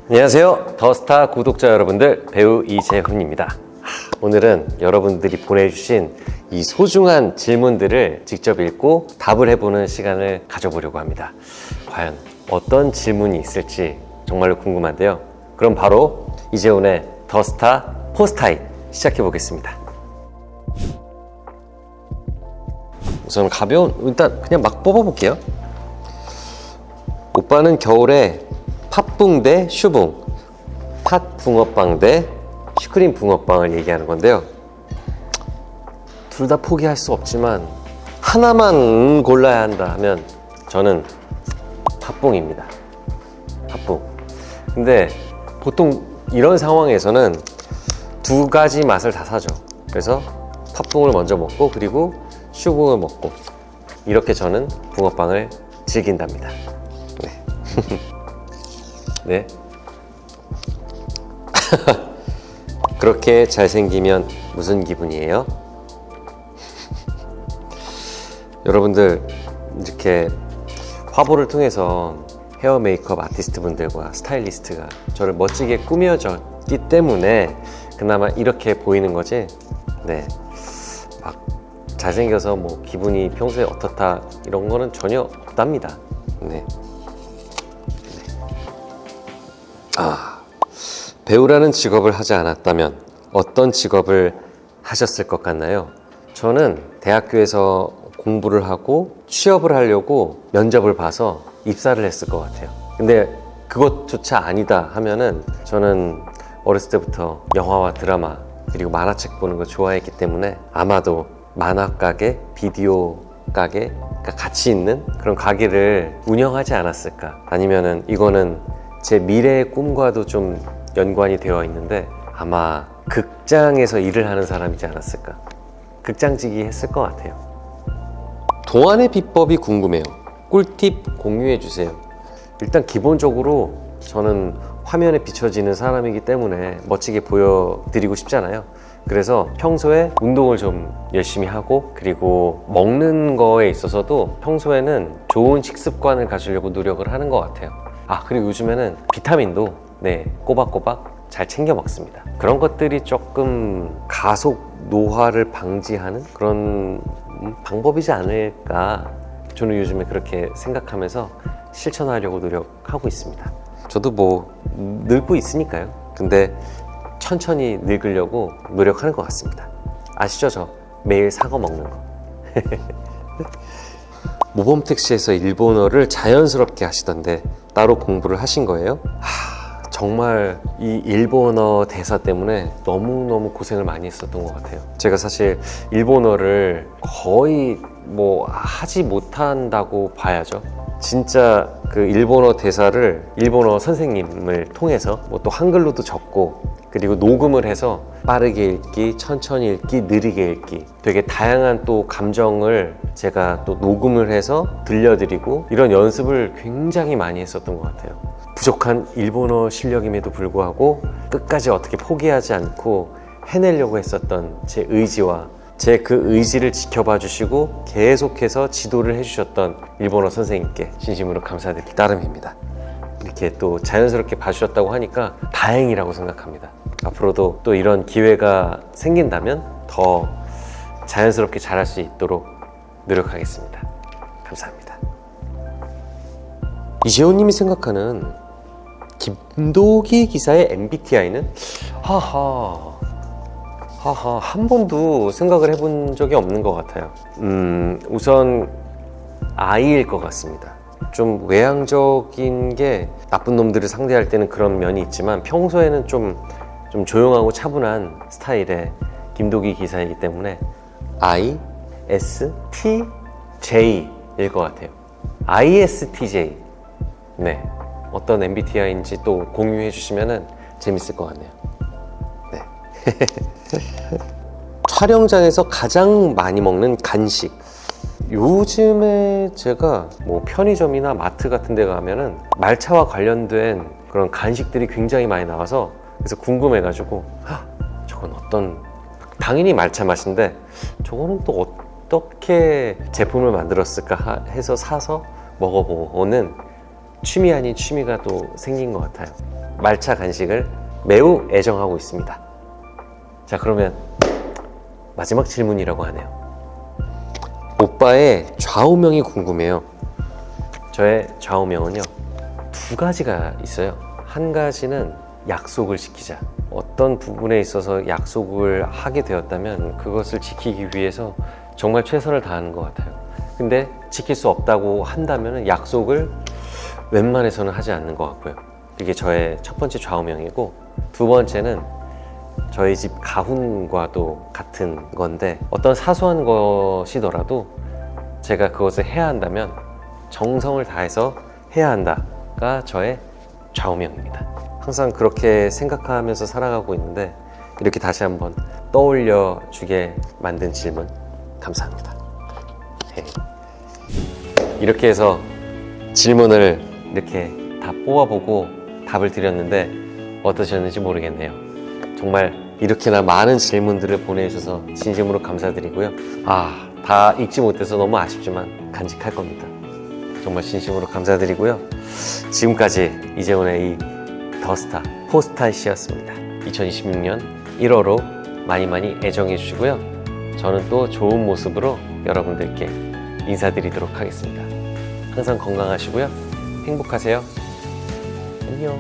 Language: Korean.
안녕하세요, 더스타 구독자 여러분들, 배우 이재훈입니다. 오늘은 여러분들이 보내주신 이 소중한 질문들을 직접 읽고 답을 해보는 시간을 가져보려고 합니다. 과연 어떤 질문이 있을지 정말로 궁금한데요. 그럼 바로 이재훈의 더스타 포스타잇 시작해 보겠습니다. 우선 일단 그냥 막 뽑아볼게요. 오빠는 겨울에 팥붕 대 슈붕, 팥 붕어빵 대 슈크림 붕어빵을 얘기하는 건데요. 둘 다 포기할 수 없지만 하나만 골라야 한다 하면 저는 팥붕입니다. 팥붕. 근데 보통 이런 상황에서는 두 가지 맛을 다 사죠. 그래서 팥붕을 먼저 먹고 그리고 슈붕을 먹고, 이렇게 저는 붕어빵을 즐긴답니다. 네. 네. 그렇게 잘생기면 무슨 기분이에요? 여러분들, 이렇게 화보를 통해서 헤어 메이크업 아티스트 분들과 스타일리스트가 저를 멋지게 꾸며줬기 때문에 그나마 이렇게 보이는 거지, 네, 막 잘생겨서 뭐 기분이 평소에 어떻다 이런 거는 전혀 없답니다. 네. 배우라는 직업을 하지 않았다면 어떤 직업을 하셨을 것 같나요? 저는 대학교에서 공부를 하고 취업을 하려고 면접을 봐서 입사를 했을 것 같아요. 근데 그것조차 아니다 하면은 저는 어렸을 때부터 영화와 드라마 그리고 만화책 보는 거 좋아했기 때문에 아마도 만화 가게, 비디오 가게 같이 있는 그런 가게를 운영하지 않았을까. 아니면은 이거는 제 미래의 꿈과도 좀 연관이 되어 있는데 아마 극장에서 일을 하는 사람이지 않았을까. 극장직이 했을 것 같아요. 동안의 비법이 궁금해요. 꿀팁 공유해 주세요. 일단 기본적으로 저는 화면에 비춰지는 사람이기 때문에 멋지게 보여드리고 싶잖아요. 그래서 평소에 운동을 좀 열심히 하고, 그리고 먹는 거에 있어서도 평소에는 좋은 식습관을 가지려고 노력을 하는 것 같아요. 그리고 요즘에는 비타민도 꼬박꼬박 잘 챙겨 먹습니다. 그런 것들이 조금 가속 노화를 방지하는 그런 방법이지 않을까, 저는 요즘에 그렇게 생각하면서 실천하려고 노력하고 있습니다. 저도 뭐 늙고 있으니까요. 근데 천천히 늙으려고 노력하는 것 같습니다. 아시죠? 저 매일 사과 먹는 거. 모범택시에서 일본어를 자연스럽게 하시던데 따로 공부를 하신 거예요? 정말 이 일본어 대사 때문에 너무너무 고생을 많이 했었던 것 같아요. 제가 사실 일본어를 거의 뭐 하지 못한다고 봐야죠. 진짜 그 일본어 대사를 일본어 선생님을 통해서 뭐 또 한글로도 적고, 그리고 녹음을 해서 빠르게 읽기, 천천히 읽기, 느리게 읽기, 되게 다양한 또 감정을 제가 또 녹음을 해서 들려드리고, 이런 연습을 굉장히 많이 했었던 것 같아요. 부족한 일본어 실력임에도 불구하고 끝까지 어떻게 포기하지 않고 해내려고 했었던 제 의지와 제 그 의지를 지켜봐 주시고 계속해서 지도를 해주셨던 일본어 선생님께 진심으로 감사드릴 따름입니다. 이렇게 또 자연스럽게 봐주셨다고 하니까 다행이라고 생각합니다. 앞으로도 또 이런 기회가 생긴다면 더 자연스럽게 잘할 수 있도록 노력하겠습니다. 감사합니다. 이재훈님이 생각하는 김도기 기사의 MBTI는? 한 번도 생각을 해본 적이 없는 것 같아요. 우선 I일 것 같습니다. 좀 외향적인 게 나쁜 놈들을 상대할 때는 그런 면이 있지만 평소에는 좀 조용하고 차분한 스타일의 김도기 기사이기 때문에 ISTJ일 것 같아요. ISTJ. 네. 어떤 MBTI인지 또 공유해 주시면 재밌을 것 같네요. 네. 촬영장에서 가장 많이 먹는 간식. 요즘에 제가 뭐 편의점이나 마트 같은 데 가면은 말차와 관련된 그런 간식들이 굉장히 많이 나와서, 그래서 궁금해가지고 저건 어떤, 당연히 말차 맛인데 저거는 또 어떻게 제품을 만들었을까 해서 사서 먹어보는 취미 아닌 취미가 또 생긴 것 같아요. 말차 간식을 매우 애정하고 있습니다. 자, 그러면 마지막 질문이라고 하네요. 오빠의 좌우명이 궁금해요. 저의 좌우명은요, 두 가지가 있어요. 한 가지는 약속을 지키자. 어떤 부분에 있어서 약속을 하게 되었다면 그것을 지키기 위해서 정말 최선을 다하는 것 같아요. 근데 지킬 수 없다고 한다면 약속을 웬만해서는 하지 않는 것 같고요. 이게 저의 첫 번째 좌우명이고, 두 번째는 저희 집 가훈과도 같은 건데, 어떤 사소한 것이더라도 제가 그것을 해야 한다면 정성을 다해서 해야 한다가 저의 좌우명입니다. 항상 그렇게 생각하면서 살아가고 있는데, 이렇게 다시 한번 떠올려 주게 만든 질문 감사합니다. 네. 이렇게 해서 질문을 이렇게 다 뽑아보고 답을 드렸는데 어떠셨는지 모르겠네요. 정말 이렇게나 많은 질문들을 보내주셔서 진심으로 감사드리고요. 다 읽지 못해서 너무 아쉽지만 간직할 겁니다. 정말 진심으로 감사드리고요. 지금까지 이재훈의 이 더스타 포스타시였습니다. 2026년 1월호 많이 애정해 주시고요. 저는 또 좋은 모습으로 여러분들께 인사드리도록 하겠습니다. 항상 건강하시고요. 행복하세요. 안녕.